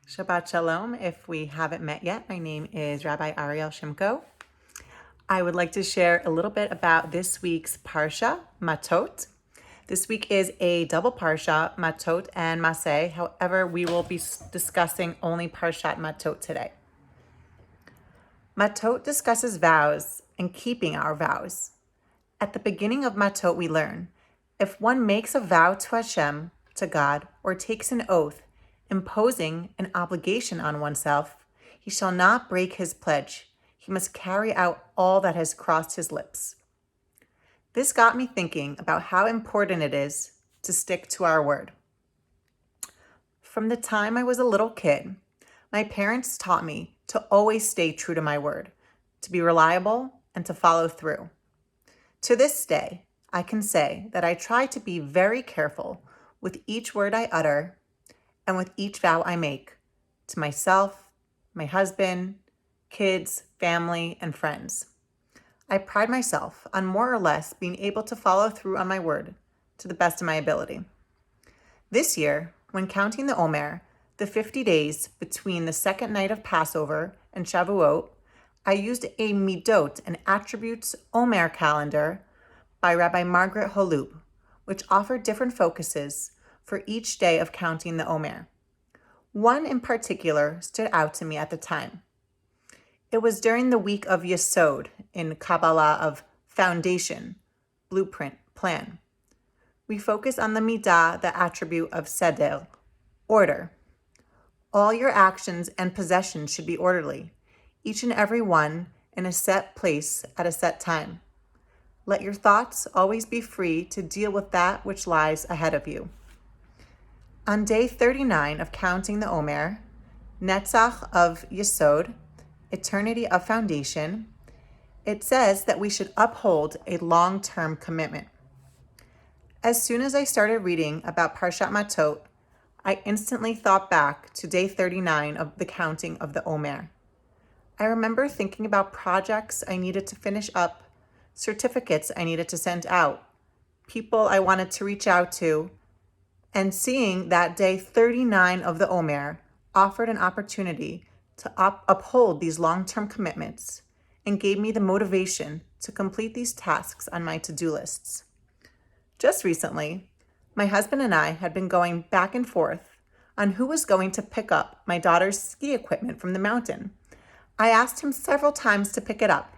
Shabbat Shalom. If we haven't met yet, my name is Rabbi Arielle Shimko. I would like to share a little bit about this week's Parsha, Matot. This week is a double Parsha, Matot and Masei. However, we will be discussing only Parashat Matot today. Matot discusses vows and keeping our vows. At the beginning of Matot, we learn, if one makes a vow to Hashem, to God, or takes an oath, imposing an obligation on oneself, he shall not break his pledge. He must carry out all that has crossed his lips. This got me thinking about how important it is to stick to our word. From the time I was a little kid, my parents taught me to always stay true to my word, to be reliable, and to follow through. To this day, I can say that I try to be very careful with each word I utter and with each vow I make to myself, my husband, kids, family, and friends. I pride myself on more or less being able to follow through on my word to the best of my ability. This year, when counting the Omer, the 50 days between the second night of Passover and Shavuot, I used a Midot, an attributes Omer calendar by Rabbi Margaret Holub, which offered different focuses for each day of counting the Omer. One in particular stood out to me at the time. It was during the week of Yesod in Kabbalah of foundation, blueprint, plan. We focus on the midah, the attribute of seder, order. All your actions and possessions should be orderly, each and every one in a set place at a set time. Let your thoughts always be free to deal with that which lies ahead of you. On day 39 of counting the Omer, Netzach of Yesod, eternity of foundation, it says that we should uphold a long-term commitment. As soon as I started reading about Parashat Matot, I instantly thought back to day 39 of the counting of the Omer. I remember thinking about projects I needed to finish up, certificates I needed to send out, people I wanted to reach out to, and seeing that day 39 of the Omer offered an opportunity to uphold these long-term commitments and gave me the motivation to complete these tasks on my to-do lists. Just recently, my husband and I had been going back and forth on who was going to pick up my daughter's ski equipment from the mountain. I asked him several times to pick it up,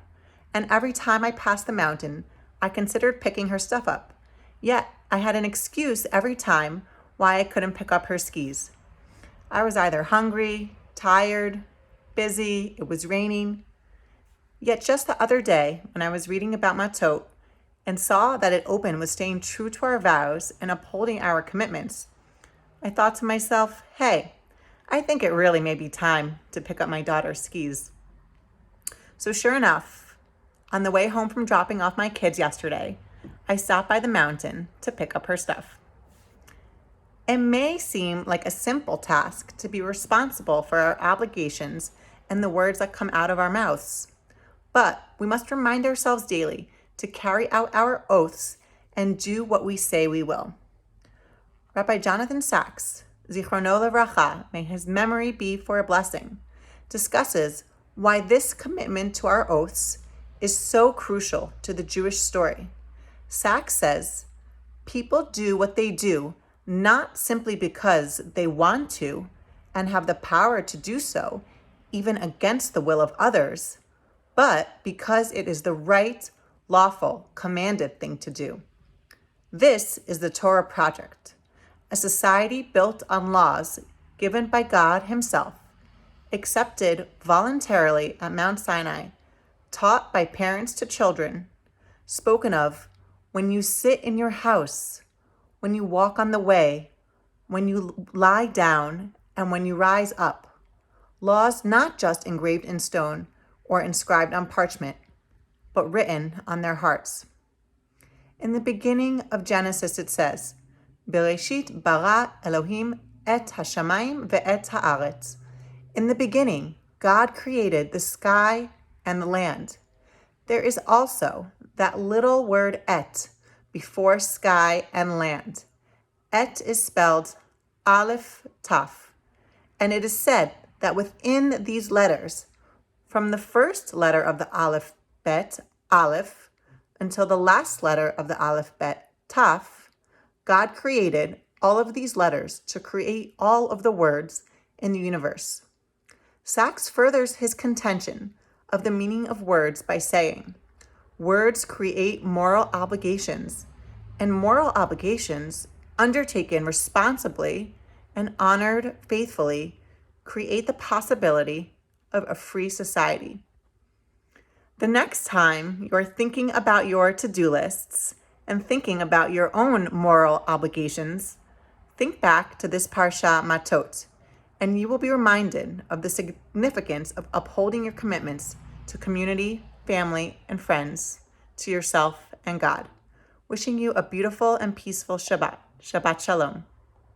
and every time I passed the mountain, I considered picking her stuff up. Yet, I had an excuse every time why I couldn't pick up her skis. I was either hungry, tired, busy, it was raining. Yet just the other day, when I was reading about Matot and saw that it opened with staying true to our vows and upholding our commitments, I thought to myself, hey, I think it really may be time to pick up my daughter's skis. So sure enough, on the way home from dropping off my kids yesterday, I stopped by the mountain to pick up her stuff. It may seem like a simple task to be responsible for our obligations and the words that come out of our mouths, but we must remind ourselves daily to carry out our oaths and do what we say we will. Rabbi Jonathan Sachs, Zichrono Levracha, may his memory be for a blessing, discusses why this commitment to our oaths is so crucial to the Jewish story. Sachs says, people do what they do not simply because they want to and have the power to do so, even against the will of others, but because it is the right, lawful, commanded thing to do. This is the Torah Project, a society built on laws given by God Himself, accepted voluntarily at Mount Sinai, taught by parents to children, spoken of when you sit in your house, when you walk on the way, when you lie down, and when you rise up. Laws not just engraved in stone or inscribed on parchment, but written on their hearts. In the beginning of Genesis it says, Bereshit bara Elohim et hashamayim ve'et haaretz. In the beginning, God created the sky and the land. There is also that little word et before sky and land. Et is spelled Aleph Taf, And it is said that within these letters, from the first letter of the alphabet, Aleph, until the last letter of the alphabet, Taf, God created all of these letters to create all of the words in the universe. Sachs furthers his contention of the meaning of words by saying, words create moral obligations, and moral obligations, undertaken responsibly and honored faithfully, create the possibility of a free society. The next time you're thinking about your to-do lists and thinking about your own moral obligations, think back to this Parashat Matot, and you will be reminded of the significance of upholding your commitments to community, family, and friends, to yourself and God. Wishing you a beautiful and peaceful Shabbat. Shabbat Shalom.